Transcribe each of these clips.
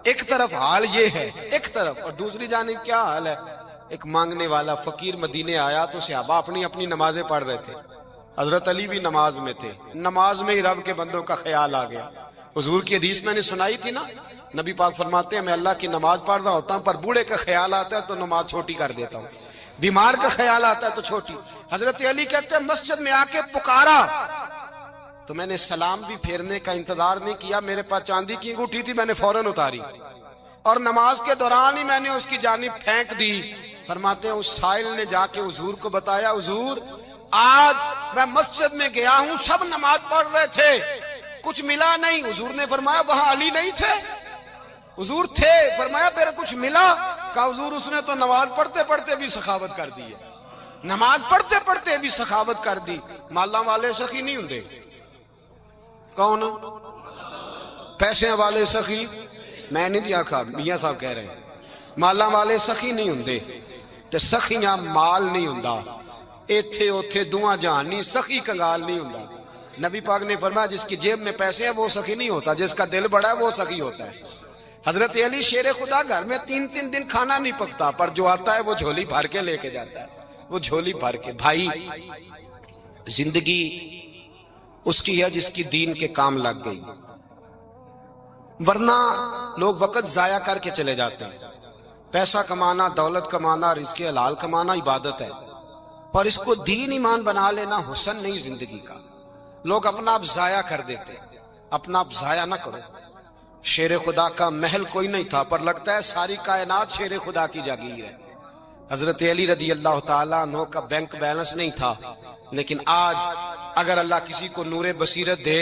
ایک طرف حال یہ ہے، ایک طرف، اور دوسری جانب کیا حال ہے؟ ایک مانگنے والا فقیر مدینے آیا تو صحابہ اپنی اپنی نمازیں پڑھ رہے تھے، حضرت علی بھی نماز میں تھے، نماز میں ہی رب کے بندوں کا خیال آ گیا۔ حضور کی حدیث میں نے سنائی تھی نا، نبی پاک فرماتے ہیں میں اللہ کی نماز پڑھ رہا ہوتا ہوں، پر بوڑھے کا خیال آتا ہے تو نماز چھوٹی کر دیتا ہوں، بیمار کا خیال آتا ہے تو چھوٹی۔ حضرت علی کہتے ہیں مسجد میں آ کے پکارا تو میں نے سلام بھی پھیرنے کا انتظار نہیں کیا، میرے پاس چاندی کی انگوٹھی تھی، میں نے فوراً اتاری اور نماز کے دوران ہی میں نے اس کی جانب پھینک دی۔ فرماتے ہیں اس سائل نے جا کے حضور کو بتایا، حضور آج میں مسجد میں گیا ہوں، سب نماز پڑھ رہے تھے، کچھ ملا نہیں۔ حضور نے فرمایا وہاں علی نہیں تھے؟ حضور تھے۔ فرمایا پھر کچھ ملا؟ کہا حضور اس نے تو نماز پڑھتے پڑھتے بھی سخاوت کر دی ہے، نماز پڑھتے پڑھتے بھی سخاوت کر دی۔ مالاں والے سخی نہیں ہوندے؟ کون؟ پیسے والے سخی؟ میں نہیں دیا کھا، میاں صاحب کہہ رہے ہیں مالاں والے سخی نہیں ہوندے، تے سخیاں مال نہیں ہوندا، ایتھے اوتھے دعا جہان نہیں، سخی کنگال نہیں ہوندا۔ نبی پاک نے فرمایا جس کی جیب میں پیسے ہیں وہ سخی نہیں ہوتا، جس کا دل بڑا ہے وہ سخی ہوتا ہے۔ حضرت علی شیر خدا گھر میں 3 دن کھانا نہیں پکتا، پر جو آتا ہے وہ جھولی بھر کے لے کے جاتا ہے، وہ جھولی بھر کے۔ بھائی زندگی اس کی ہے جس کی دین کے کام لگ گئی، ورنہ لوگ وقت ضائع کر کے چلے جاتے ہیں۔ پیسہ کمانا، دولت کمانا، رزق حلال کمانا عبادت ہے، پر اس کو دین ایمان بنا لینا حسن نہیں زندگی کا۔ لوگ اپنا آپ ضائع کر دیتے، اپنا آپ ضائع نہ کرو۔ شیر خدا کا محل کوئی نہیں تھا، پر لگتا ہے ساری کائنات شیر خدا کی جاگیر ہے۔ حضرت علی رضی اللہ تعالیٰ عنہ کا بینک بیلنس نہیں تھا، لیکن آج اگر اللہ کسی کو نور بصیرت دے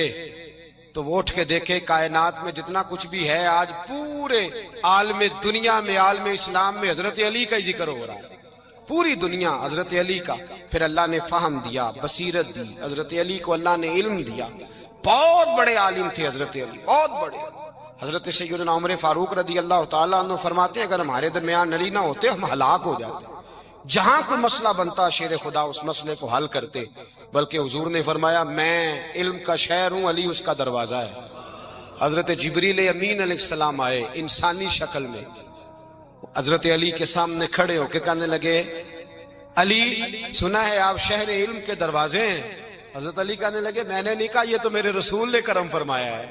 تو وہ اٹھ کے دیکھے کائنات میں جتنا کچھ بھی ہے، آج پورے عالم دنیا میں، عالم اسلام میں حضرت علی کا ہی ذکر ہو رہا ہے، پوری دنیا حضرت علی کا۔ پھر اللہ نے فہم دیا، بصیرت دی، حضرت علی کو اللہ نے علم دیا۔ بہت بڑے عالم تھے حضرت علی، بہت بڑے۔ حضرت سیدنا عمر فاروق رضی اللہ تعالیٰ عنہ فرماتے ہیں اگر ہمارے درمیان علی نہ ہوتے ہم ہلاک ہو جاتے، جہاں کوئی مسئلہ بنتا شیر خدا اس مسئلے کو حل کرتے، بلکہ حضور نے فرمایا میں علم کا شہر ہوں، علی اس کا دروازہ ہے۔ حضرت جبریل امین علیہ السلام آئے انسانی شکل میں، حضرت علی کے سامنے کھڑے ہو کے کہنے لگے علی سنا ہے آپ شہر علم کے دروازے ہیں۔ حضرت علی کہنے لگے میں نے نہیں کہا، یہ تو میرے رسول نے کرم فرمایا ہے۔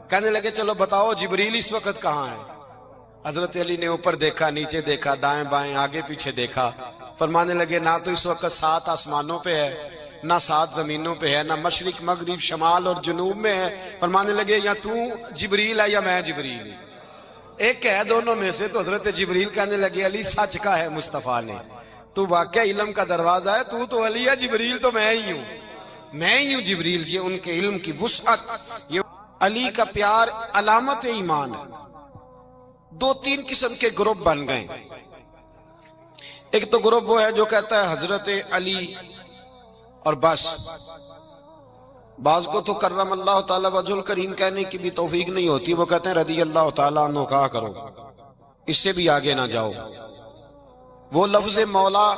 کہنے لگے چلو بتاؤ جبریل اس وقت کہاں ہے؟ حضرت علی نے اوپر دیکھا، نیچے دیکھا، دائیں بائیں آگے پیچھے دیکھا، فرمانے لگے نہ تو اس وقت 7 آسمانوں پہ ہے، نہ 7 زمینوں پہ ہے، نہ مشرق مغرب شمال اور جنوب میں ہے۔ فرمانے لگے یا تو جبریل ہے یا میں جبریل ہوں، ایک ہے دونوں میں سے۔ تو حضرت جبریل کہنے لگے علی سچ کا ہے مصطفیٰ نے، تو واقعہ علم کا دروازہ ہے، تو علی ہے، جبریل تو میں ہی ہوں، میں ہی ہوں جبریل۔ یہ ان کے علم کی وسعت، یہ علی کا پیار علامت ایمان ہے۔ 2-3 قسم کے گروپ بن گئے۔ ایک تو گروپ وہ ہے جو کہتا ہے حضرت علی اور بس، بعض کو تو کرم اللہ تعالیٰ وجہ الکریم کہنے کی بھی توفیق نہیں ہوتی، وہ کہتے ہیں رضی اللہ تعالیٰ عنہ کہا کرو، اس سے بھی آگے نہ جاؤ۔ وہ لفظ مولا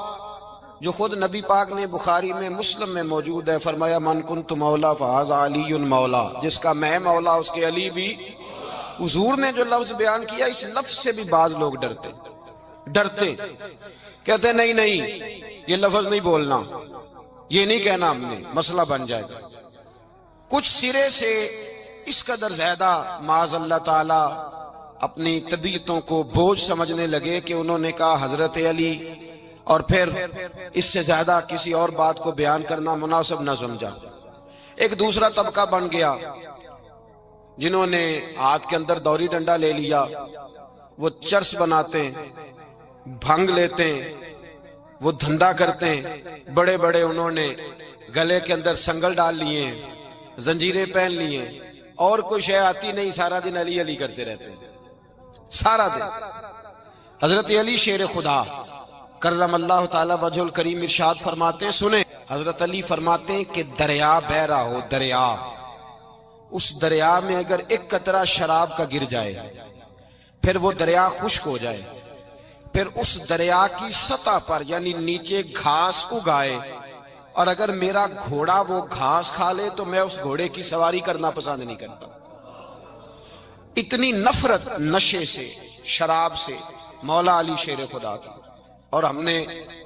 جو خود نبی پاک نے بخاری میں مسلم میں موجود ہے، فرمایا من کنت مولا فہذا علی مولا، جس کا میں مولا اس کے علی بھی۔ حضور نے جو لفظ بیان کیا اس لفظ سے بھی بعض لوگ ڈرتے کہتے نہیں یہ لفظ نہیں بولنا، یہ نہیں کہنا، ہم نے مسئلہ بن جائے گا۔ کچھ سرے سے اس قدر زیادہ معاذ اللہ تعالی اپنی طبیعتوں کو بوجھ سمجھنے لگے کہ انہوں نے کہا حضرت علی، اور پھر اس سے زیادہ کسی اور بات کو بیان کرنا مناسب نہ سمجھا۔ ایک دوسرا طبقہ بن گیا جنہوں نے ہاتھ کے اندر دوری ڈنڈا لے لیا، وہ چرس بناتے ہیں، بھنگ لیتے ہیں، وہ دھندا کرتے ہیں، بڑے بڑے انہوں نے گلے کے اندر سنگل ڈال لیے ہیں، زنجیریں پہن لیے ہیں، اور کوئی شے آتی نہیں، سارا دن علی علی کرتے رہتے ہیں سارا دن۔ حضرت علی شیر خدا کرم اللہ تعالی وجہ الکریم ارشاد فرماتے ہیں، سنیں حضرت علی فرماتے ہیں کہ دریا بہ رہا ہو، دریا، اس دریا میں اگر ایک قطرہ شراب کا گر جائے، پھر وہ دریا خشک ہو جائے، پھر اس دریا کی سطح پر یعنی نیچے گھاس اگائے، اور اگر میرا گھوڑا وہ گھاس کھا لے تو میں اس گھوڑے کی سواری کرنا پسند نہیں کرتا۔ اتنی نفرت نشے سے، شراب سے، مولا علی شیر خدا کی. اور ہم نے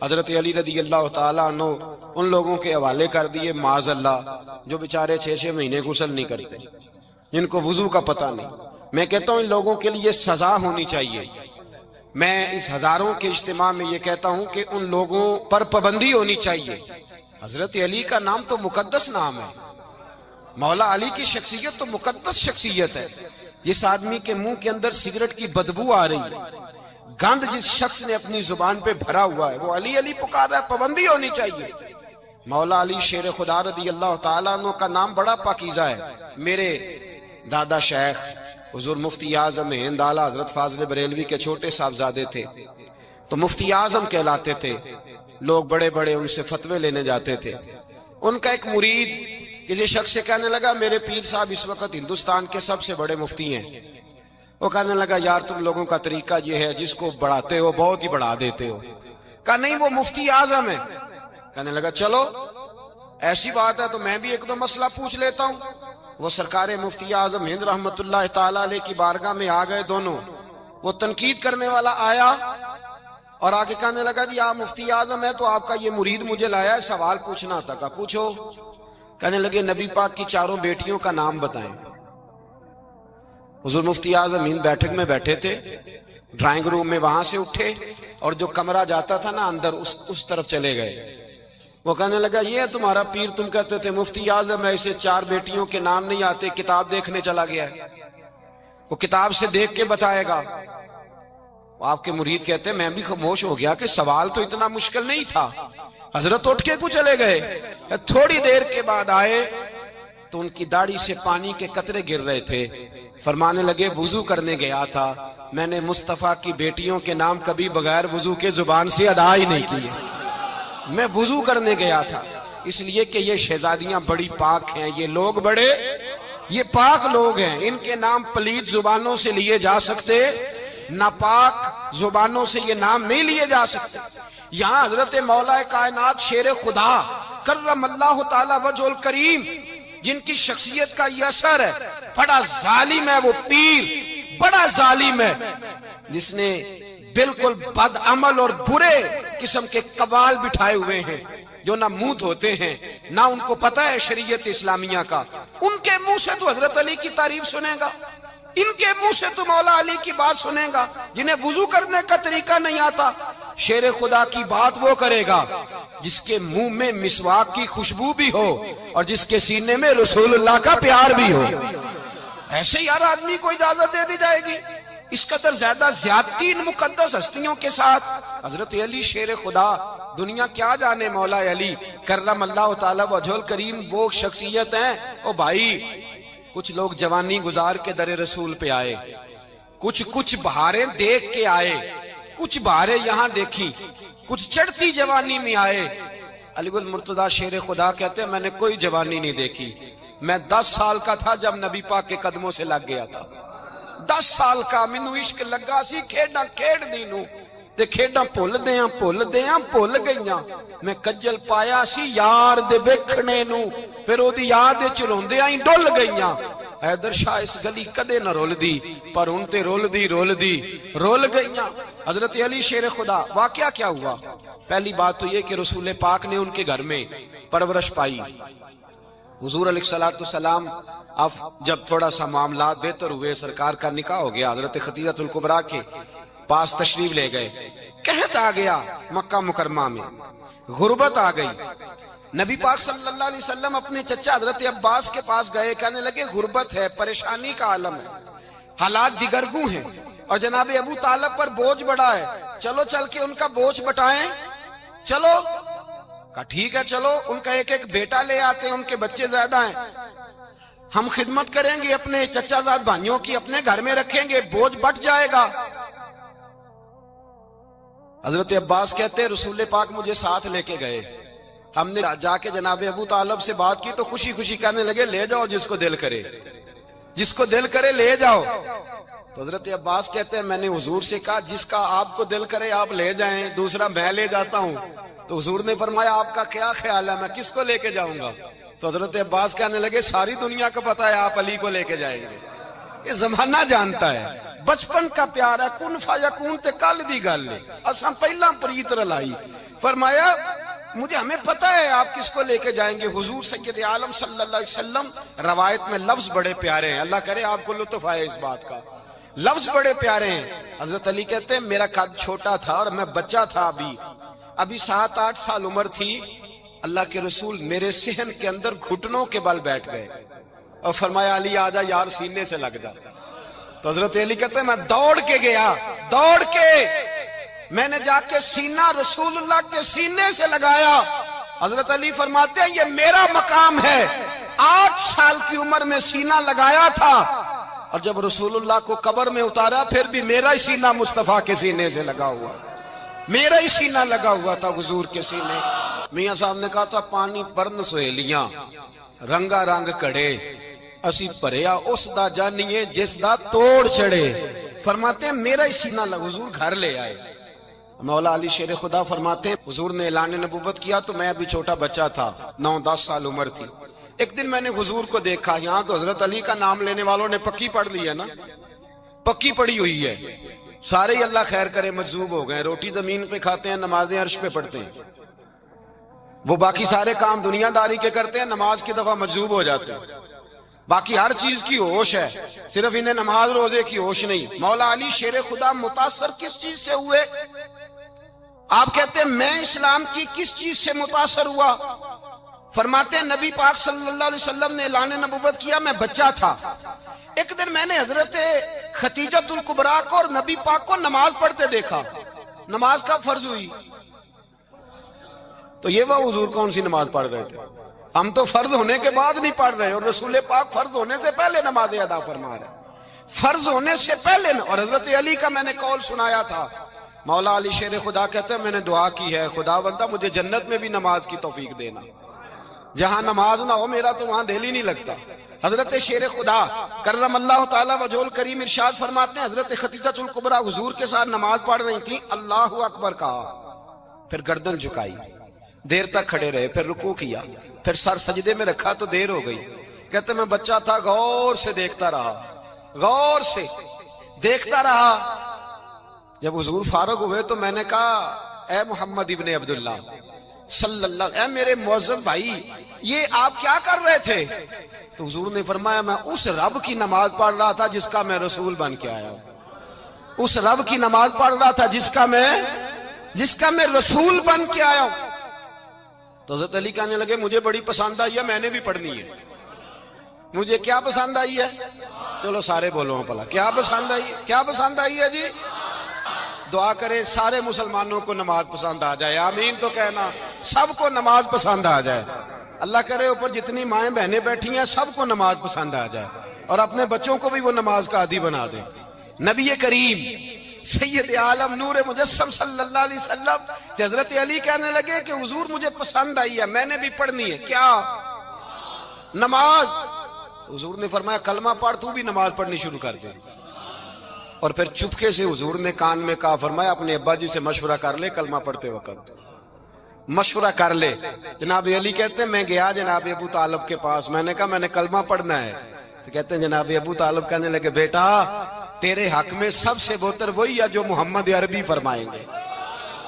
حضرت علی رضی اللہ تعالیٰ عنہ ان لوگوں کے حوالے کر دیے معاذ اللہ جو بیچارے 6 مہینے غسل نہیں کرتے، جن کو وضو کا پتہ نہیں. میں کہتا ہوں ان لوگوں کے لیے سزا ہونی چاہیے. میں اس ہزاروں کے اجتماع میں یہ کہتا ہوں کہ ان لوگوں پر پابندی ہونی چاہیے. حضرت علی کا نام تو مقدس نام ہے، مولا علی کی شخصیت تو مقدس شخصیت ہے. جس آدمی کے منہ کے اندر سگریٹ کی بدبو آ رہی ہے، گند جس شخص نے اپنی زبان پہ بھرا ہوا ہے، وہ علی علی پکار رہا ہے. پابندی ہونی چاہیے. مولا علی شیر خدا رضی اللہ تعالیٰ عنہ کا نام بڑا پاکیزہ ہے. میرے دادا شیخ حضور مفتی اعظم ہند اعلیٰ حضرت فاضل بریلوی کے چھوٹے صاحبزادے تھے، تو مفتی اعظم کہلاتے تھے. لوگ بڑے بڑے ان سے فتوے لینے جاتے تھے. ان کا ایک مرید کسی شخص سے کہنے لگا میرے پیر صاحب اس وقت ہندوستان کے سب سے بڑے مفتی ہیں. وہ کہنے لگا یار تم لوگوں کا طریقہ یہ ہے جس کو بڑھاتے ہو بہت ہی بڑھا دیتے ہو. کہا نہیں وہ مفتی اعظم ہے. کہنے لگا چلو ایسی بات ہے تو میں بھی ایک دو مسئلہ پوچھ لیتا ہوں. وہ سرکار مفتی اعظم ہند رحمت اللہ تعالیٰ علیہ کی بارگاہ میں آ گئے دونوں. وہ تنقید کرنے والا آیا اور آگے کہنے لگا جی آپ مفتی اعظم ہے تو آپ کا یہ مرید مجھے لایا ہے سوال پوچھنا تھا. کہا پوچھو. کہنے لگے نبی پاک کی 4 بیٹیوں کا نام بتائیں. حضور مفتی اعظم ہند بیٹھک میں بیٹھے تھے، ڈرائنگ روم میں وہاں سے اٹھے اور جو کمرہ جاتا تھا نا اندر اس طرف چلے گئے. وہ کہنے لگا یہ ہے تمہارا پیر، تم کہتے تھے مفتی اعظم ہے، اسے 4 بیٹیوں کے نام نہیں آتے، کتاب دیکھنے چلا گیا ہے، وہ کتاب سے دیکھ کے بتائے گا. آپ کے مرید کہتے ہیں میں بھی خاموش ہو گیا کہ سوال تو اتنا مشکل نہیں تھا. حضرت اٹھ کے کو چلے گئے. تھوڑی دیر کے بعد آئے تو ان کی داڑھی سے پانی کے قطرے گر رہے تھے. فرمانے لگے وضو کرنے گیا تھا، میں نے مصطفیٰ کی بیٹیوں کے نام کبھی بغیر وضو کے زبان سے ادا ہی نہیں کیے. میں وضو کرنے گیا تھا اس لیے کہ یہ شہزادیاں بڑی پاک ہیں، یہ لوگ بڑے یہ پاک لوگ ہیں، ان کے نام پلید زبانوں سے لیے جا سکتے، ناپاک زبانوں سے یہ نام نہیں لیے جا سکتے. یہاں حضرت مولا کائنات شیر خدا کرم اللہ تعالی وجہ الکریم جن کی شخصیت کا یہ اثر ہے، بڑا ظالم ہے وہ پیر، بڑا ظالم ہے جس نے بالکل بد عمل اور برے قسم کے قوال بٹھائے ہوئے ہیں جو نہ منہ دھوتے ہیں نہ ان کو پتہ ہے شریعت اسلامیہ کا. ان کے منہ سے تو حضرت علی کی تعریف سنے گا، ان کے منہ سے تو مولا علی کی بات سنے گا. جنہیں وضو کرنے کا طریقہ نہیں آتا، شیر خدا کی بات وہ کرے گا جس کے منہ میں مسواک کی خوشبو بھی ہو اور جس کے سینے میں رسول اللہ کا پیار بھی ہو. ایسے یار آدمی کو اجازت دے دی جائے گی؟ اس قدر زیادہ زیادتی ان مقدس ہستیوں کے ساتھ. حضرت علی شیر خدا، دنیا کیا جانے مولا علی کرم اللہ تعالی وجہ الکریم وہ شخصیت ہیں. او بھائی کچھ لوگ جوانی گزار کے در رسول پہ آئے، کچھ بہاریں دیکھ کے آئے، کچھ بہاریں یہاں دیکھی، کچھ چڑھتی جوانی میں آئے. علی گل مرتضیٰ شیر خدا کہتے ہیں میں نے کوئی جوانی نہیں دیکھی. میں 10 سال کا تھا جب نبی پاک کے قدموں سے لگ گیا تھا. 10 سال کا مینوں عشق لگا سی، کھیڈاں کھیڈ دی نو تے کھیڈاں بھول گئیاں. میں کجل پایا سی یار دے ویکھنے نو، پھر او دی یاد وچ روندیاں ہی ڈل گئیاں. حیدر شاہ اس گلی کدے نہ رول دی پر ان تے رول گئیاں. حضرت علی شیر خدا واقعہ کیا ہوا؟ پہلی بات تو یہ کہ رسول پاک نے ان کے گھر میں پرورش پائی. حضور علیہ السلام اب جب تھوڑا سا معاملات بہتر ہوئے، سرکار کا نکاح ہو گیا، حضرت خدیجہ الکبریٰ کے پاس تشریف لے گئے. قحط آ گیا مکہ مکرمہ میں، غربت آ گئی. نبی پاک صلی اللہ علیہ وسلم اپنے چچا حضرت عباس کے پاس گئے، کہنے لگے غربت ہے، پریشانی کا عالم ہے، حالات دیگرگوں ہیں اور جناب ابو طالب پر بوجھ بڑا ہے، چلو چل کے ان کا بوجھ بٹائیں. چلو کہا ٹھیک ہے چلو، ان کا ایک بیٹا لے آتے ہیں، ان کے بچے زیادہ ہیں، ہم خدمت کریں گے اپنے چچا زاد بھائیوں کی، اپنے گھر میں رکھیں گے، بوجھ بٹ جائے گا. حضرت عباس کہتے ہیں رسول پاک مجھے ساتھ لے کے گئے. ہم نے جا کے جناب ابو طالب سے بات کی تو خوشی خوشی کہنے لگے لے جاؤ جس کو دل کرے لے جاؤ. تو حضرت عباس کہتے ہیں میں نے حضور سے کہا جس کا آپ کو دل کرے آپ لے جائیں، دوسرا میں لے جاتا ہوں. تو حضور نے فرمایا آپ کا کیا خیال ہے، میں کس کو لے کے جاؤں گا؟ تو حضرت عباس کہنے لگے ساری دنیا کو پتا ہے آپ علی کو لے کے جائیں گے. یہ زمانہ جانتا ہے بچپن کا پیار ہے کن فیکون تے کل دی گل ہے اساں پہلا پریت رلائی فرمایا مجھے ہمیں پتہ ہے آپ کس کو لے کے جائیں گے حضور سید عالم صلی اللہ علیہ وسلم روایت میں لفظ بڑے پیارے ہیں اللہ کرے آپ کو لطف آئے اس بات کا لفظ بڑے پیارے ہیں حضرت علی کہتے ہیں میرا قد چھوٹا تھا اور میں بچہ تھا ابھی 7-8 سال عمر تھی اللہ کے رسول میرے صحن کے اندر گھٹنوں کے بل بیٹھ گئے اور فرمایا علی آجا یار سینے سے لگ جا تو حضرت علی کہتے ہیں میں دوڑ کے گیا دوڑ کے میں نے جا کے سینہ رسول اللہ کے سینے سے لگایا حضرت علی فرماتے ہیں یہ میرا مقام ہے 8 سال کی عمر میں سینہ لگایا تھا اور جب رسول اللہ کو قبر میں اتارا پھر بھی میرا ہی سینہ مصطفیٰ کے سینے سے لگا ہوا میرا ہی سینہ لگا ہوا تھا حضور کے سینے میاں صاحب نے کہا تھا پانی پرن سہیلیاں رنگا رنگ کڑے اسی پریا اس دا جانیے جس دا توڑ چڑے فرماتے ہیں میرا ہی سینہ لگا حضور گھر لے آئے مولا علی شیر خدا فرماتے ہیں حضور نے اعلان نبوت کیا تو میں ابھی چھوٹا بچہ تھا 9-10 سال عمر تھی ایک دن میں نے حضور کو دیکھا یہاں تو حضرت علی کا نام لینے والوں نے پکی پڑھ لی ہے نا پکی پڑھی ہوئی ہے سارے ہی اللہ خیر کرے مجذوب ہو گئے روٹی زمین پہ کھاتے ہیں نمازیں عرش پہ پڑھتے ہیں وہ باقی سارے کام دنیا داری کے کرتے ہیں نماز کی دفعہ مجذوب ہو جاتے ہیں باقی ہر چیز کی ہوش ہے صرف انہیں نماز روزے کی ہوش نہیں مولا علی شیر خدا متاثر کس چیز سے ہوئے آپ کہتے ہیں میں اسلام کی کس چیز سے متاثر ہوا فرماتے ہیں نبی پاک صلی اللہ علیہ وسلم نے اعلان نبوت کیا میں بچہ تھا ایک دن میں نے حضرت خدیجہ الکبریٰ کو اور نبی پاک کو نماز پڑھتے دیکھا نماز کا فرض ہوئی تو یہ وہ حضور کون سی نماز پڑھ رہے تھے ہم تو فرض ہونے کے بعد نہیں پڑھ رہے اور رسول پاک فرض ہونے سے پہلے نماز ادا فرما رہے فرض ہونے سے پہلے اور حضرت علی کا میں نے قول سنایا تھا مولا علی شیر خدا کہتے ہیں میں نے دعا کی ہے خدا بندہ مجھے جنت میں بھی نماز کی توفیق دینا جہاں نماز نہ ہو میرا تو وہاں دل ہی نہیں لگتا حضرت شیر خدا کرم اللہ تعالیٰ وجہ الکریم ارشاد فرماتے ہیں حضرت خدیجہ الکبریٰ حضور کے ساتھ نماز پڑھ رہی تھیں اللہ اکبر کہا پھر گردن جھکائی دیر تک کھڑے رہے پھر رکوع کیا پھر سر سجدے میں رکھا تو دیر ہو گئی کہتے میں بچہ تھا غور سے دیکھتا رہا غور سے دیکھتا رہا جب حضور فارغ ہوئے تو میں نے کہا اے محمد ابن عبداللہ صلی اللہ اے میرے معزز بھائی یہ آپ کیا کر رہے تھے تو حضور نے فرمایا میں اس رب کی نماز پڑھ رہا تھا جس کا میں رسول بن کے آیا ہوں اس رب کی نماز پڑھ رہا تھا جس کا میں رسول بن کے آیا ہوں تو حضرت علی کہنے لگے مجھے بڑی پسند آئی ہے میں نے بھی پڑھنی ہے مجھے کیا پسند آئی ہے چلو سارے بولو پلا کیا پسند آئی ہے جی دعا کریں سارے مسلمانوں کو نماز پسند آ جائے آمین تو کہنا سب کو نماز پسند آ جائے اللہ کرے اوپر جتنی مائیں بہنیں بیٹھی ہیں سب کو نماز پسند آ جائے اور اپنے بچوں کو بھی وہ نماز کا عادی بنا دیں نبی کریم سید عالم نور مجسم صلی اللہ علیہ وسلم حضرت علی کہنے لگے کہ حضور مجھے پسند آئی ہے میں نے بھی پڑھنی ہے کیا نماز حضور نے فرمایا کلمہ پڑھ تو بھی نماز پڑھنی شروع کر دے اور پھر چپکے سے حضور نے کان میں کہا فرمایا اپنے ابا جی سے مشورہ کر لے کلمہ پڑھتے وقت مشورہ کر لے جناب علی کہتے ہیں میں گیا جناب ابو طالب کے پاس میں نے کہا میں نے کلمہ پڑھنا ہے تو کہتے ہیں جناب ابو طالب کہنے لگے بیٹا تیرے حق میں سب سے بہتر وہی ہے جو محمد عربی فرمائیں گے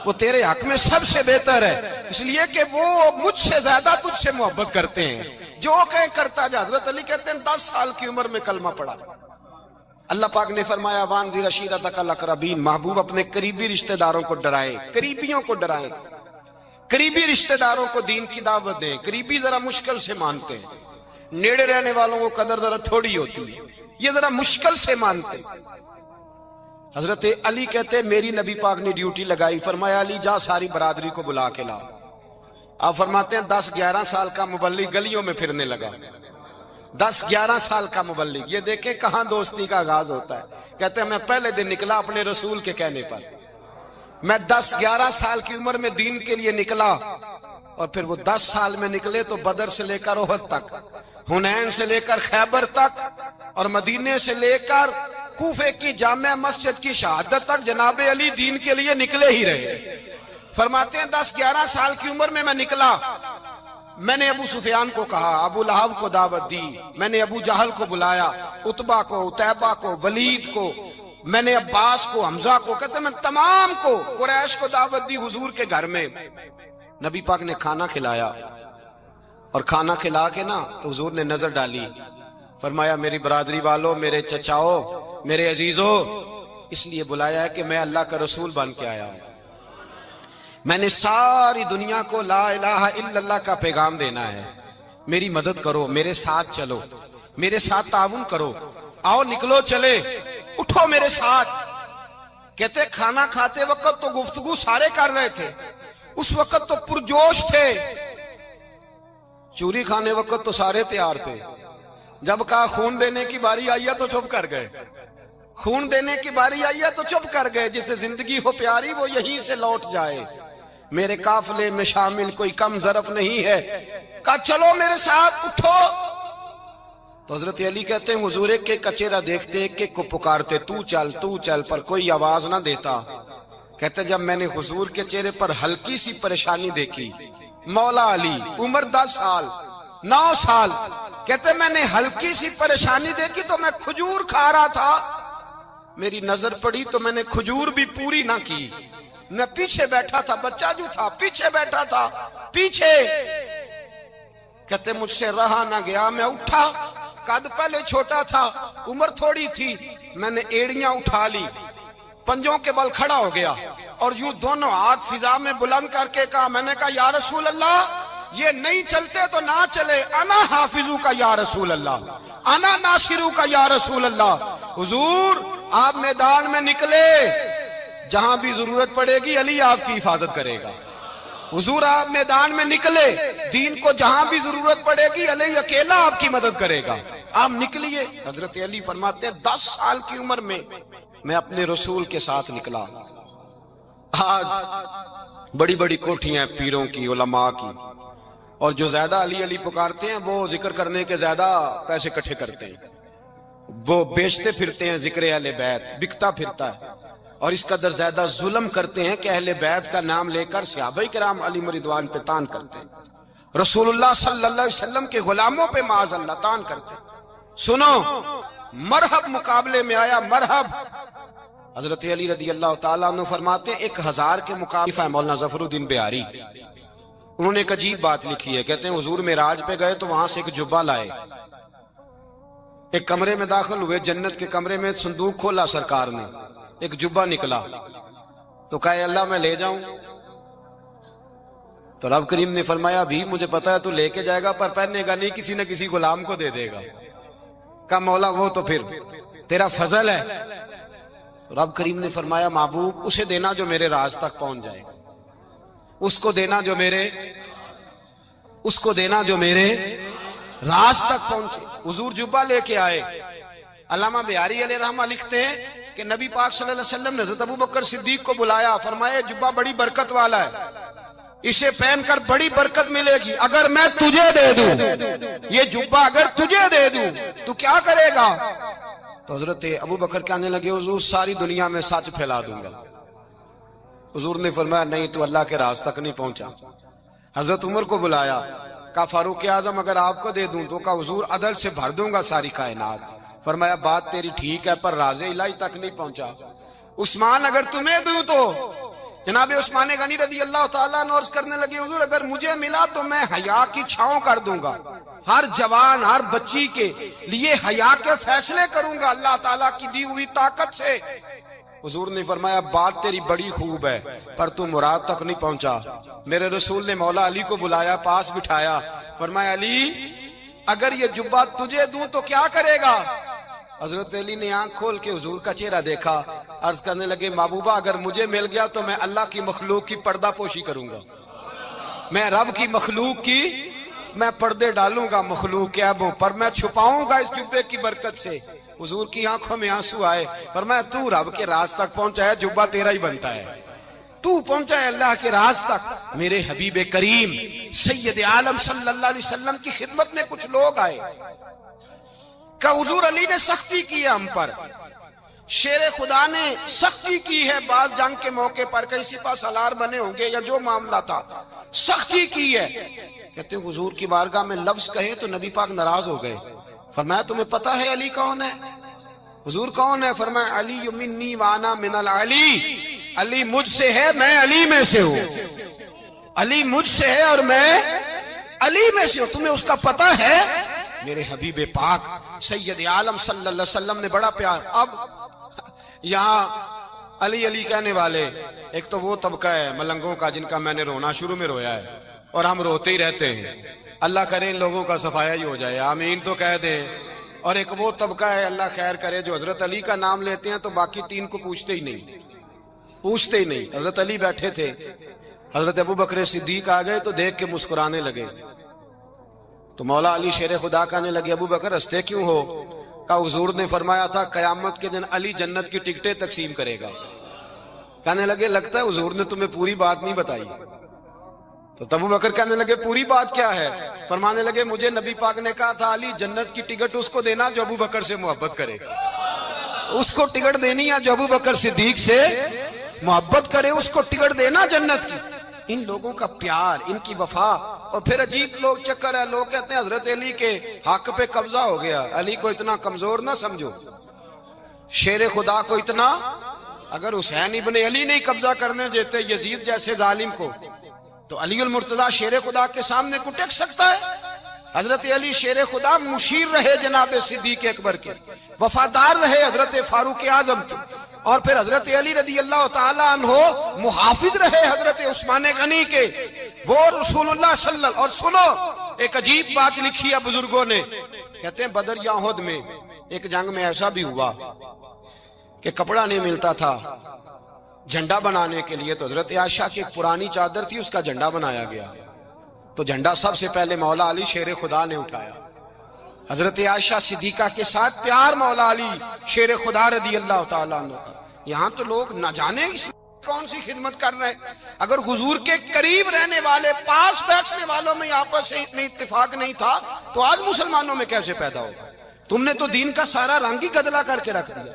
وہ تیرے حق میں سب سے بہتر ہے اس لیے کہ وہ مجھ سے زیادہ تجھ سے محبت کرتے ہیں جو کہیں کرتا جا حضرت علی کہتے ہیں 10 سال کی عمر میں کلمہ پڑھا اللہ پاک نے فرمایا وانذر عشیرتک الاقربین محبوب اپنے قریبی رشتہ داروں کو ڈرائیں قریبیوں کو ڈرائیں قریبی رشتہ داروں کو دین کی دعوت دیں قریبی ذرا مشکل سے مانتے ہیں نیڑے رہنے والوں کو قدر ذرا تھوڑی ہوتی ہے یہ ذرا مشکل سے مانتے حضرت علی کہتے میری نبی پاک نے ڈیوٹی لگائی فرمایا علی جا ساری برادری کو بلا کے لا آپ فرماتے ہیں 10-11 سال کا مبلغ گلیوں میں پھرنے لگا 10-11 سال کا مبلغ یہ دیکھیں کہاں دوستی کا آغاز ہوتا ہے کہتے ہیں میں پہلے دن نکلا اپنے رسول کے کہنے پر میں 10-11 سال کی عمر میں دین کے لیے نکلا اور پھر وہ 10 سال میں نکلے تو بدر سے لے کر احد تک حنین سے لے کر خیبر تک اور مدینے سے لے کر کوفے کی جامع مسجد کی شہادت تک جناب علی دین کے لیے نکلے ہی رہے فرماتے ہیں 10-11 سال کی عمر میں نکلا میں نے ابو سفیان کو کہا، ابو لہب کو دعوت دی، میں نے ابو جہل کو بلایا، عتبہ کو، عتیبہ کو، ولید کو، میں نے عباس کو، حمزہ کو، کہتے میں تمام کو، قریش کو دعوت دی حضور کے گھر میں۔ نبی پاک نے کھانا کھلایا، اور کھانا کھلا کے نا تو حضور نے نظر ڈالی، فرمایا میری برادری والوں، میرے چچاؤ، میرے عزیزو، اس لیے بلایا ہے کہ میں اللہ کا رسول بن کے آیا ہوں، میں نے ساری دنیا کو لا الہ الا اللہ کا پیغام دینا ہے، میری مدد کرو، میرے ساتھ چلو، میرے ساتھ تعاون کرو، آؤ نکلو چلے، اٹھو میرے ساتھ۔ کہتے کھانا کھاتے وقت تو گفتگو سارے کر رہے تھے، اس وقت تو پرجوش تھے، چوری کھانے وقت تو سارے تیار تھے، جب کہا خون دینے کی باری آئی ہے تو چپ کر گئے، خون دینے کی باری آئی ہے تو چپ کر گئے، جسے زندگی ہو پیاری وہ یہیں سے لوٹ جائے، میرے قافلے میں شامل کوئی کم ظرف نہیں ہے، کہا چلو میرے ساتھ اٹھو۔ تو حضرت علی کہتے ہیں حضور ایک ایک کا چہرہ دیکھتے، ایک ایک کو پکارتے، تو چل پر کوئی آواز نہ دیتا۔ کہتے جب میں نے حضور کے چہرے پر ہلکی سی پریشانی دیکھی، مولا علی عمر 10 سال 9 سال، کہتے میں نے ہلکی سی پریشانی دیکھی تو میں کھجور کھا رہا تھا، میری نظر پڑی تو میں نے کھجور بھی پوری نہ کی، میں پیچھے بیٹھا تھا، بچہ جو تھا پیچھے بیٹھا تھا، پیچھے۔ کہتے مجھ سے رہا نہ گیا، میں اٹھا، قد پہلے چھوٹا تھا، عمر تھوڑی تھی، میں نے ایڑیاں اٹھا لی، پنجوں کے بل کھڑا ہو گیا، اور یوں دونوں ہاتھ فضا میں بلند کر کے کہا، میں نے کہا یا رسول اللہ یہ نہیں چلتے تو نہ چلے، انا حافظو کا یا رسول اللہ، انا ناصرو کا یا رسول اللہ۔ حضور آپ میدان میں نکلے، جہاں بھی ضرورت پڑے گی علی آپ کی حفاظت کرے گا، حضور آپ میدان میں نکلے، دین کو جہاں بھی ضرورت پڑے گی علی اکیلا آپ کی مدد کرے گا، آپ نکلیے۔ حضرت علی فرماتے ہیں 10 سال کی عمر میں میں اپنے رسول کے ساتھ نکلا۔ آج بڑی بڑی کوٹھیاں پیروں کی، علماء کی، اور جو زیادہ علی علی پکارتے ہیں وہ ذکر کرنے کے زیادہ پیسے اکٹھے کرتے ہیں، وہ بیچتے پھرتے ہیں ذکر اہل بیت، بکتا پھرتا ہے، اور اس قدر زیادہ ظلم کرتے ہیں کہ اہل بیت کا نام لے کر صحابہ کرام علی رضوان پہ تان کرتے ہیں، رسول اللہ صلی اللہ علیہ وسلم کے غلاموں پہ معاذ اللہ تان کرتے ہیں۔ سنو، مرحب مقابلے میں آیا، مرحب۔ حضرت علی رضی اللہ تعالیٰ عنہ فرماتے ہیں 1000 کے مقابلے ہے مولانا ظفر الدین بہاری، انہوں نے ایک عجیب بات لکھی ہے، کہتے ہیں حضور معراج پہ گئے تو وہاں سے ایک جبہ لائے، ایک کمرے میں داخل ہوئے، جنت کے کمرے میں صندوق کھولا سرکار نے، ایک جبہ نکلا، تو کہا اللہ میں لے جاؤں؟ تو رب کریم نے فرمایا بھی مجھے پتا ہے تو لے کے جائے گا پر پہننے گا نہیں، کسی نہ کسی غلام کو دے دے گا۔ کہا مولا وہ تو پھر تیرا فضل ہے۔ رب کریم نے فرمایا محبوب اسے دینا جو میرے راز تک پہنچ جائے، اس کو دینا جو میرے راز تک پہنچے۔ حضور جبہ لے کے آئے۔ علامہ بہاری علیہ رحمہ لکھتے ہیں کہ نبی پاک صلی اللہ علیہ وسلم نے حضرت ابوبکر صدیق کو بلایا، فرمایا جبہ بڑی برکت والا ہے، اسے پہن کر بڑی برکت ملے گی، اگر میں تجھے دے دوں، یہ جبہ اگر تجھے دے دوں تو کیا کرے گا؟ تو حضرت ابوبکر کہنے لگے حضور ساری دنیا میں سچ پھیلا دوں گا۔ حضور نے فرمایا نہیں تو اللہ کے راز تک نہیں پہنچا۔ حضرت عمر کو بلایا، کہا فاروق اعظم اگر آپ کو دے دوں تو کہا حضور عدل سے بھر دوں گا ساری کائنات۔ فرمایا بات تیری ٹھیک ہے پر راز الہی تک نہیں پہنچا۔ عثمان اگر تمہیں دوں تو جناب عثمان غنی رضی اللہ تعالیٰ عنہ عرض کرنے لگے حضور اگر مجھے ملا تو میں حیا کی چھاؤں کر دوں گا، ہر جوان ہر بچی کے لیے حیا کے فیصلے کروں گا اللہ تعالیٰ کی دی ہوئی طاقت سے۔ حضور نے فرمایا بات تیری بڑی خوب ہے پر تو مراد تک نہیں پہنچا۔ میرے رسول نے مولا علی کو بلایا، پاس بٹھایا، فرمایا علی اگر یہ جبہ تجھے دوں تو کیا کرے گا؟ حضرت علی نے آنکھ کھول کے حضور کا چہرہ دیکھا، عرض کرنے لگے محبوبہ اگر مجھے مل گیا تو میں اللہ کی مخلوق کی پردہ پوشی کروں گا، میں رب کی مخلوق کی میں پردے ڈالوں گا مخلوق کے عیبوں پر، میں چھپاؤں گا اس جبے کی برکت سے۔ حضور کی آنکھوں میں آنسو آئے، فرمایا تو رب کے راز تک پہنچا ہے، جبہ تیرا ہی بنتا ہے، تو پہنچا ہے اللہ کے راز تک۔ میرے حبیب کریم سید عالم صلی اللہ علیہ وسلم کی خدمت میں کچھ لوگ آئے کہ حضور علی نے سختی کی ہے ہم پر، شیر خدا نے سختی کی ہے، بعض جنگ کے موقع پر کہیں سپہ سالار بنے ہوں گے یا جو معاملہ تھا، سختی کی ہے کہتے ہیں حضور کی بارگاہ میں لفظ کہے تو نبی پاک ناراض ہو گئے. فرمایا تمہیں پتہ ہے علی کون ہے؟ حضور کون ہے؟ فرمایا علی منی وانا من العلی، علی مجھ سے ہے میں علی میں سے ہوں، علی مجھ سے ہے اور میں علی میں سے ہوں. تمہیں اس کا پتہ ہے؟ میرے حبیب پاک سید عالم صلی اللہ علیہ وسلم نے بڑا پیار. اب یہاں علی علی کہنے والے ایک تو وہ طبقہ ہے ملنگوں کا جن کا میں نے رونا شروع میں رویا ہے اور ہم روتے ہی رہتے ہیں. اللہ کرے ان لوگوں کا صفایا ہی ہو جائے، آمین تو کہہ دیں. اور ایک وہ طبقہ ہے اللہ خیر کرے جو حضرت علی کا نام لیتے ہیں تو باقی تین کو پوچھتے ہی نہیں. حضرت علی بیٹھے تھے، حضرت ابو بکر صدیق آ گئے تو دیکھ کے مسکرانے لگے. تو مولا علی شیر خدا کہنے لگے ابو بکر ہنستے کیوں ہو؟ کہا حضور نے فرمایا تھا قیامت کے دن علی جنت کی ٹکٹیں تقسیم کرے گا. کہنے لگے لگتا ہے حضور نے تمہیں پوری بات نہیں بتائی. تو ابو بکر کہنے لگے پوری بات کیا ہے؟ فرمانے لگے مجھے نبی پاک نے کہا تھا علی جنت کی ٹکٹ اس کو دینا جو ابو بکر سے محبت کرے. اس کو ٹکٹ دینی ہے جو ابو بکر صدیق سے محبت کرے، اس کو ٹکٹ دینا جنت کی. ان لوگوں کا پیار، ان کی وفا. اور پھر عجیب لوگ چکر ہے، لوگ کہتے ہیں حضرت علی کے حق پہ قبضہ ہو گیا. علی کو اتنا کمزور نہ سمجھو، شیر خدا کو اتنا. اگر حسین ابن علی نہیں قبضہ کرنے دیتے یزید جیسے ظالم کو تو علی المرتضیٰ شیر خدا کے سامنے کو ٹک سکتا ہے؟ حضرت علی شیر خدا مشیر رہے جناب صدیق اکبر کے، وفادار رہے حضرت فاروق اعظم کے، اور پھر حضرت علی رضی اللہ تعالیٰ عنہ محافظ رہے حضرت عثمان غنی کے. وہ رسول اللہ صلی اللہ علیہ. اور سنو ایک عجیب بات لکھی ہے بزرگوں نے، کہتے ہیں بدر یا احد میں ایک جنگ میں ایسا بھی ہوا کہ کپڑا نہیں ملتا تھا جھنڈا بنانے کے لیے، تو حضرت عائشہ کی ایک پرانی چادر تھی اس کا جھنڈا بنایا گیا. تو جھنڈا سب سے پہلے مولا علی شیر خدا نے اٹھایا. حضرت عائشہ صدیقہ کے ساتھ پیار مولا علی شیر خدا رضی اللہ تعالیٰ عنہ کا. یہاں تو لوگ نہ جانے اس کون سی خدمت کر رہے ہیں. اگر حضور کے قریب رہنے والے پاس بیٹھنے والوں میں آپس میں اتفاق نہیں تھا تو آج مسلمانوں میں کیسے پیدا ہوگا؟ تم نے تو دین کا سارا رنگ ہی گدلا کر کے رکھ دیا.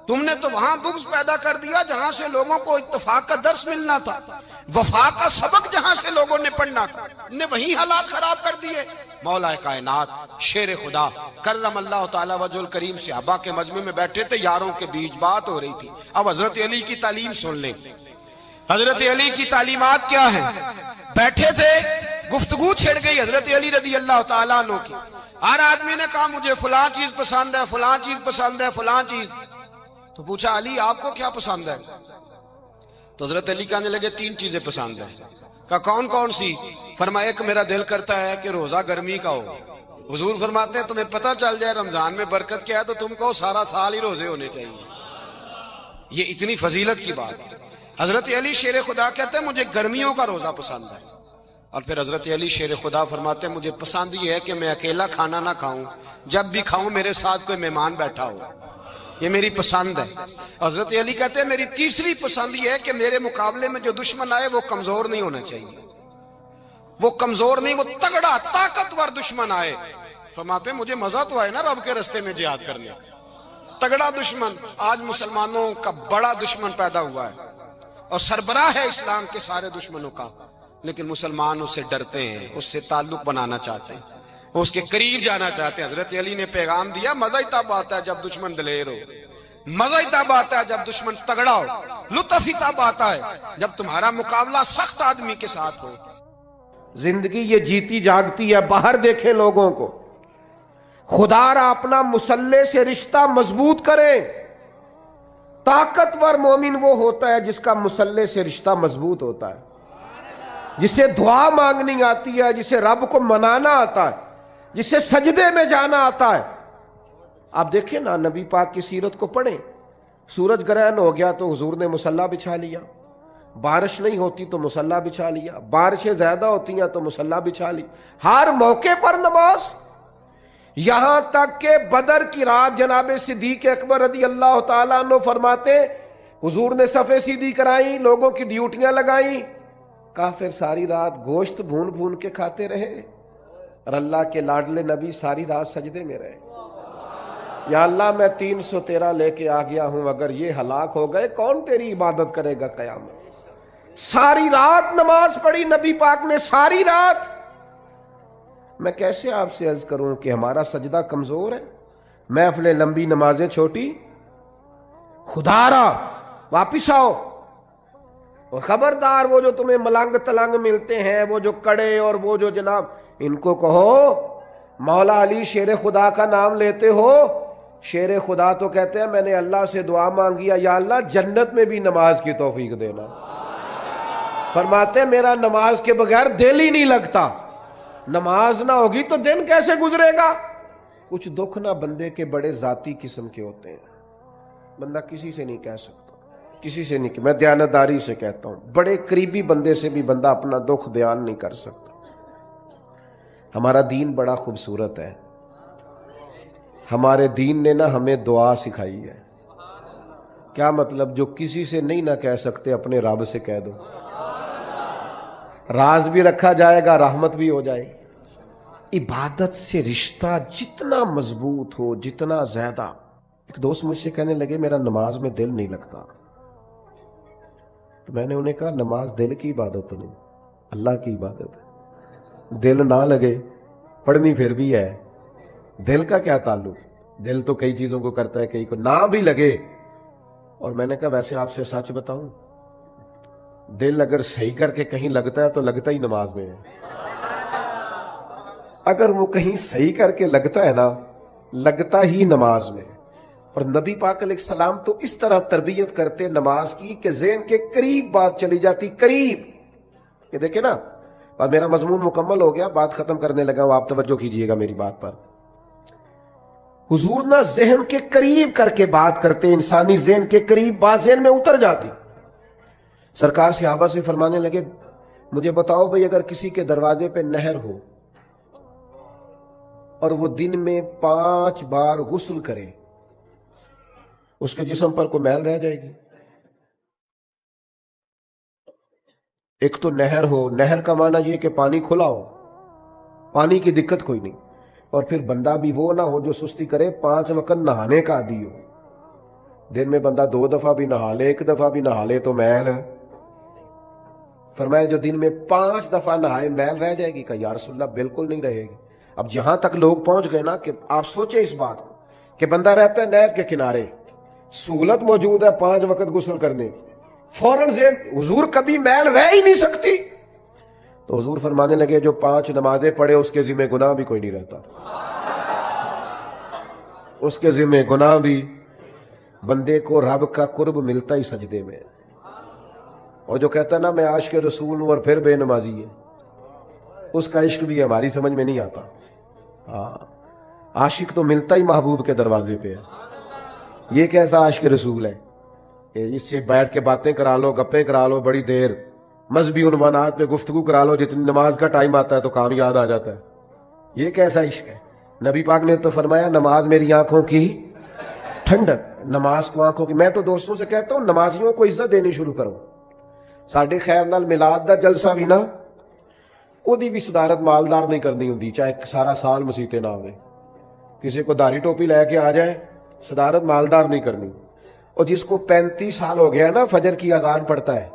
تم نے تو وہاں بغض پیدا کر دیا جہاں سے لوگوں کو اتفاق کا درس ملنا تھا، وفا کا سبق جہاں سے لوگوں نے پڑھنا تھا، نے وہی حالات خراب کر دیے. مولا کائنات شیر خدا کرم اللہ تعالیٰ وجہ الکریم صحابہ کے مجمع میں بیٹھے تھے، یاروں کے بیچ بات ہو رہی تھی. اب حضرت علی کی تعلیم سن لیں. حضرت علی کی تعلیمات کیا ہیں؟ بیٹھے تھے، گفتگو چھڑ گئی حضرت علی رضی اللہ تعالیٰ عنہ کی. ہر آدمی نے کہا مجھے فلاں چیز پسند ہے، فلاں چیز پسند ہے، فلاں چیز. تو پوچھا علی آپ کو کیا پسند ہے؟ تو حضرت علی کہنے لگے تین چیزیں پسند ہیں. کہا کون کون سی؟ فرمایا ایک میرا دل کرتا ہے کہ روزہ گرمی کا ہو. حضور فرماتے ہیں تمہیں پتہ چل جائے رمضان میں برکت کیا ہے تو تم کو سارا سال ہی روزے ہونے چاہیے. یہ اتنی فضیلت کی بات ہے. حضرت علی شیر خدا کہتے ہیں مجھے گرمیوں کا روزہ پسند ہے. اور پھر حضرت علی شیر خدا فرماتے ہیں مجھے پسند یہ ہے کہ میں اکیلا کھانا نہ کھاؤں، جب بھی کھاؤں میرے ساتھ کوئی مہمان بیٹھا ہو، یہ میری پسند ہے. حضرت علی کہتے ہیں میری تیسری پسند یہ ہے کہ میرے مقابلے میں جو دشمن آئے وہ کمزور نہیں ہونا چاہیے، وہ کمزور نہیں، وہ تگڑا طاقتور دشمن آئے. فرماتے ہیں مجھے مزہ تو آئے نا رب کے رستے میں جہاد کرنے کا. تگڑا دشمن. آج مسلمانوں کا بڑا دشمن پیدا ہوا ہے اور سربراہ ہے اسلام کے سارے دشمنوں کا، لیکن مسلمان اس سے ڈرتے ہیں، اس سے تعلق بنانا چاہتے ہیں، اس کے قریب جانا چاہتے ہیں. حضرت علی نے پیغام دیا مزہ ہی تب آتا ہے جب دشمن دلیر ہو، مزہ ہی تب آتا ہے جب دشمن تگڑا ہو، لطف ہی تب آتا ہے جب تمہارا مقابلہ سخت آدمی کے ساتھ ہو. زندگی یہ جیتی جاگتی ہے. باہر دیکھیں لوگوں کو. خدا را اپنا مسلح سے رشتہ مضبوط کریں. طاقتور مومن وہ ہوتا ہے جس کا مسلح سے رشتہ مضبوط ہوتا ہے، جسے دعا مانگنی آتی ہے، جسے رب کو منانا آتا ہے، جسے سجدے میں جانا آتا ہے. آپ دیکھیں نا نبی پاک کی سیرت کو پڑھیں. سورج گرہن ہو گیا تو حضور نے مصلی بچھا لیا، بارش نہیں ہوتی تو مصلی بچھا لیا، بارشیں زیادہ ہوتی ہیں تو مصلی بچھا لی. ہر موقع پر نماز. یہاں تک کہ بدر کی رات جناب صدیق اکبر رضی اللہ تعالیٰ عنہ فرماتے حضور نے صفیں سیدھی کرائی، لوگوں کی ڈیوٹیاں لگائیں، کافر ساری رات گوشت بھون بھون کے کھاتے رہے اور اللہ کے لاڈلے نبی ساری رات سجدے میں رہے. یا اللہ میں 313 لے کے آ گیا ہوں، اگر یہ ہلاک ہو گئے کون تیری عبادت کرے گا قیامت. ساری رات نماز پڑھی نبی پاک نے، ساری رات. میں کیسے آپ سے عرض کروں کہ ہمارا سجدہ کمزور ہے، محفلیں لمبی، نمازیں چھوٹی؟ خدا را واپس آؤ، اور خبردار وہ جو تمہیں ملنگ تلنگ ملتے ہیں، وہ جو کڑے اور وہ جو جناب، ان کو کہو مولا علی شیر خدا کا نام لیتے ہو؟ شیر خدا تو کہتے ہیں میں نے اللہ سے دعا مانگی ہے، یا اللہ جنت میں بھی نماز کی توفیق دینا۔ فرماتے ہیں میرا نماز کے بغیر دل ہی نہیں لگتا، نماز نہ ہوگی تو دن کیسے گزرے گا؟ کچھ دکھ نہ بندے کے بڑے ذاتی قسم کے ہوتے ہیں، بندہ کسی سے نہیں کہہ سکتا، کسی سے نہیں، میں دیانتداری سے کہتا ہوں، بڑے قریبی بندے سے بھی بندہ اپنا دکھ بیان نہیں کر سکتا۔ ہمارا دین بڑا خوبصورت ہے، ہمارے دین نے نا ہمیں دعا سکھائی ہے۔ کیا مطلب؟ جو کسی سے نہیں نہ کہہ سکتے اپنے رب سے کہہ دو، راز بھی رکھا جائے گا، رحمت بھی ہو جائے گی۔ عبادت سے رشتہ جتنا مضبوط ہو، جتنا زیادہ۔ ایک دوست مجھ سے کہنے لگے میرا نماز میں دل نہیں لگتا، تو میں نے انہیں کہا نماز دل کی عبادت تو نہیں، اللہ کی عبادت ہے۔ دل نہ لگے پڑھنی پھر بھی ہے، دل کا کیا تعلق؟ دل تو کئی چیزوں کو کرتا ہے، کئی کو نہ بھی لگے۔ اور میں نے کہا ویسے آپ سے سچ بتاؤں، دل اگر صحیح کر کے کہیں لگتا ہے تو لگتا ہی نماز میں ہے۔ اگر وہ کہیں صحیح کر کے لگتا ہے نا، لگتا ہی نماز میں۔ اور نبی پاک علیہ السلام تو اس طرح تربیت کرتے نماز کی کہ ذہن کے قریب بات چلی جاتی، قریب۔ یہ دیکھیں نا، اور میرا مضمون مکمل ہو گیا، بات ختم کرنے لگا ہوں، آپ توجہ کیجئے گا میری بات پر۔ حضور نا ذہن کے قریب کر کے بات کرتے، انسانی ذہن کے قریب بات ذہن میں اتر جاتی۔ سرکار صحابہ سے فرمانے لگے مجھے بتاؤ بھئی اگر کسی کے دروازے پہ نہر ہو اور وہ دن میں 5 بار غسل کرے، اس کے جسم پر کوئی میل رہ جائے گی؟ ایک تو نہر ہو، نہر کا معنی یہ کہ پانی کھلا ہو، پانی کی دقت کوئی نہیں، اور پھر بندہ بھی وہ نہ ہو جو سستی کرے، 5 وقت نہانے کا عادی ہو۔ دن میں بندہ 2 دفعہ بھی نہا لے، 1 دفعہ بھی نہا لے تو میل۔ فرمایا جو دن میں 5 دفعہ نہائے میل رہ جائے گی؟ کہ یا رسول اللہ بالکل نہیں رہے گی۔ اب جہاں تک لوگ پہنچ گئے نا کہ آپ سوچیں اس بات کو کہ بندہ رہتا ہے نہر کے کنارے، سہولت موجود ہے 5 وقت غسل کرنے، فوراً ذہن حضور کبھی میل رہ ہی نہیں سکتی۔ تو حضور فرمانے لگے جو 5 نمازیں پڑھے اس کے ذمہ گناہ بھی کوئی نہیں رہتا، اس کے ذمہ گناہ بھی۔ بندے کو رب کا قرب ملتا ہی سجدے میں، اور جو کہتا ہے نا میں عاشق رسول ہوں اور پھر بے نمازی ہے، اس کا عشق بھی ہماری سمجھ میں نہیں آتا۔ عاشق تو ملتا ہی محبوب کے دروازے پہ ہے۔ یہ کیسا عاشق رسول ہے کہ اس سے بیٹھ کے باتیں کرا لو، گپیں کرا لو بڑی دیر، مذہبی عنوانات پہ گفتگو کرا لو، جتنی نماز کا ٹائم آتا ہے تو کام یاد آ جاتا ہے۔ یہ کیسا عشق ہے؟ نبی پاک نے تو فرمایا نماز میری آنکھوں کی ٹھنڈک، نماز کو آنکھوں کی۔ میں تو دوستوں سے کہتا ہوں نمازیوں کو عزت دینی شروع کرو۔ ساڈے خیر نال میلاد دا جلسہ بھی نا، ਉਹਦੀ ਵੀ صدارت مالدار نہیں کرنی ہوندی، چاہے سارا سال مسیتے نہ ہوئے، کسی کو داڑھی ٹوپی لے کے آ جائے، صدارت مالدار نہیں کرنی۔ اور جس کو 35 سال ہو گیا نا فجر کی اذان پڑھتا ہے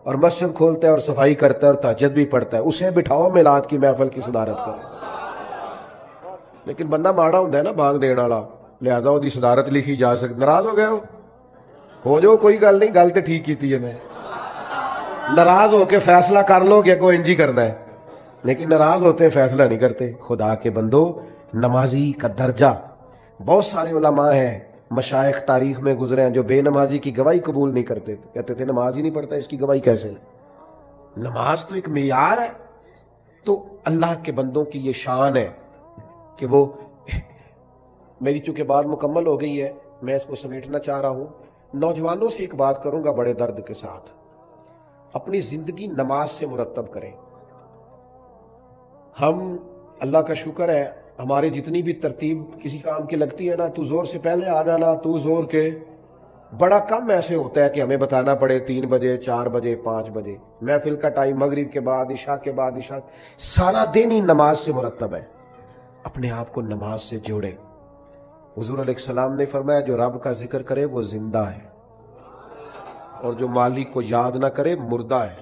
اور مسجد کھولتا ہے اور صفائی کرتا ہے اور تہجد بھی پڑھتا ہے، اسے بٹھاؤ میلاد کی محفل کی صدارت کرے۔ لیکن بندہ ماڑا ہوندا ہے نا بانگ دین والا، لہذا وہ دی صدارت لکھی جا سکتی۔ ناراض ہو گئے ہو جاؤ، کوئی گل نہیں، گل تے ٹھیک کیتی ہے میں۔ ناراض ہو کے فیصلہ کر لو کہ اگوں انج ہی کرنا ہے، لیکن ناراض ہوتے فیصلہ نہیں کرتے۔ خدا کے بندو، نمازی کا درجہ، بہت سارے علماء ہیں مشائخ تاریخ میں گزرے ہیں جو بے نمازی کی گواہی قبول نہیں کرتے تھے، کہتے تھے نماز ہی نہیں پڑھتا، اس کی گواہی کیسے ہے؟ نماز تو ایک معیار ہے۔ تو اللہ کے بندوں کی یہ شان ہے کہ وہ، میری چونکہ بات مکمل ہو گئی ہے، میں اس کو سمیٹنا چاہ رہا ہوں۔ نوجوانوں سے ایک بات کروں گا بڑے درد کے ساتھ، اپنی زندگی نماز سے مرتب کریں۔ ہم، اللہ کا شکر ہے، ہماری جتنی بھی ترتیب کسی کام کی لگتی ہے نا، تو زور سے پہلے آ جانا، تو زور کے، بڑا کم ایسے ہوتا ہے کہ ہمیں بتانا پڑے 3 بجے 4 بجے 5 بجے محفل کا ٹائم، مغرب کے بعد، عشاء کے بعد، عشاء سارا دن ہی نماز سے مرتب ہے۔ اپنے آپ کو نماز سے جوڑے۔ حضور علیہ السلام نے فرمایا جو رب کا ذکر کرے وہ زندہ ہے، اور جو مالک کو یاد نہ کرے مردہ ہے۔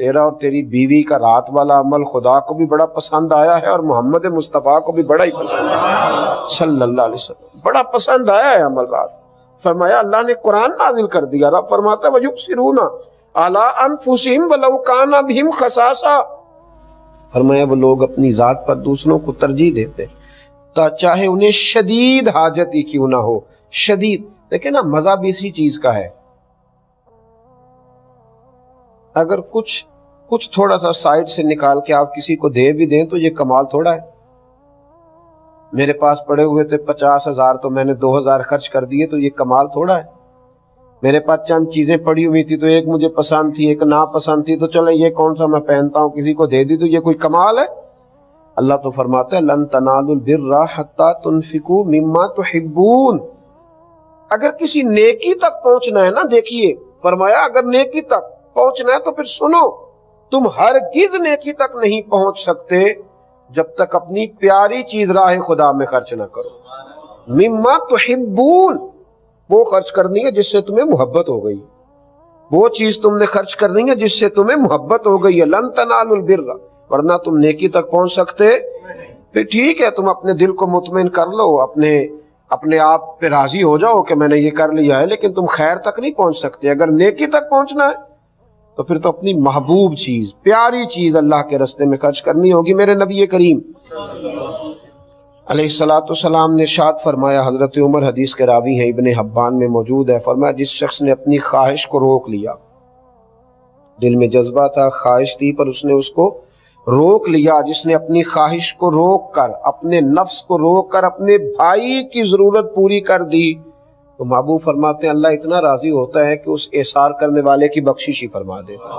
تیرا اور تیری بیوی کا رات والا عمل خدا کو بھی بڑا پسند آیا ہے اور محمد مصطفیٰ کو بھی بڑا ہی پسند آیا صلی اللہ علیہ وسلم، بڑا پسند آیا ہے عمل رات۔ فرمایا اللہ نے قرآن نازل کر دیا، رب فرماتا ہے وَيُبْصِرُونَ عَلَىٰ أَنفُسِهِمْ وَلَوْ كَانَ بِهِمْ خَصَاصَةٌ، فرمایا وہ لوگ اپنی ذات پر دوسروں کو ترجیح دیتے چاہے انہیں شدید حاجت ہی کیوں نہ ہو۔ شدید، دیکھیں نا مزہ بھی اسی چیز کا ہے، اگر کچھ تھوڑا سا سائڈ سے نکال کے آپ کسی کو دے بھی دیں تو یہ کمال تھوڑا ہے۔ میرے پاس پڑے ہوئے تھے 50,000 تو میں نے 2,000 خرچ کر دیے تو یہ کمال تھوڑا ہے۔ میرے پاس چند چیزیں پڑی ہوئی تھی تو ایک مجھے پسند تھی ایک ناپسند تھی تو چلے یہ کون سا میں پہنتا ہوں کسی کو دے دی تو یہ کوئی کمال ہے؟ اللہ تو فرماتا ہے لن تنالوا البر حتی تنفقوا مما تحبون، اگر کسی نیکی تک پہنچنا ہے نا، دیکھیے فرمایا اگر نیکی تک پہنچنا ہے تو پھر سنو، تم ہرگز نیکی تک نہیں پہنچ سکتے جب تک اپنی پیاری چیز راہ خدا میں خرچ نہ کرو۔ مما تحبون، وہ خرچ کرنی ہے جس سے تمہیں محبت ہو گئی، وہ چیز تم نے خرچ کرنی ہے جس سے تمہیں محبت ہو گئی ہے۔ لن تنالوا البر، ورنہ تم نیکی تک پہنچ سکتے۔ پھر ٹھیک ہے تم اپنے دل کو مطمئن کر لو، اپنے آپ پہ راضی ہو جاؤ کہ میں نے یہ کر لیا ہے، لیکن تم خیر تک نہیں پہنچ سکتے۔ اگر نیکی تک پہنچنا ہے تو پھر تو اپنی محبوب چیز پیاری چیز اللہ کے راستے میں خرچ کرنی ہوگی۔ میرے نبی کریم علیہ السلام نے ارشاد فرمایا، حضرت عمر حدیث کے راوی ہیں، ابن حبان میں موجود ہے، فرمایا جس شخص نے اپنی خواہش کو روک لیا، دل میں جذبہ تھا خواہش تھی پر اس نے اس کو روک لیا، جس نے اپنی خواہش کو روک کر اپنے نفس کو روک کر اپنے بھائی کی ضرورت پوری کر دی تو محبوب فرماتے ہیں اللہ اتنا راضی ہوتا ہے کہ اس احسار کرنے والے کی بخشش ہی فرما دیتا ہے۔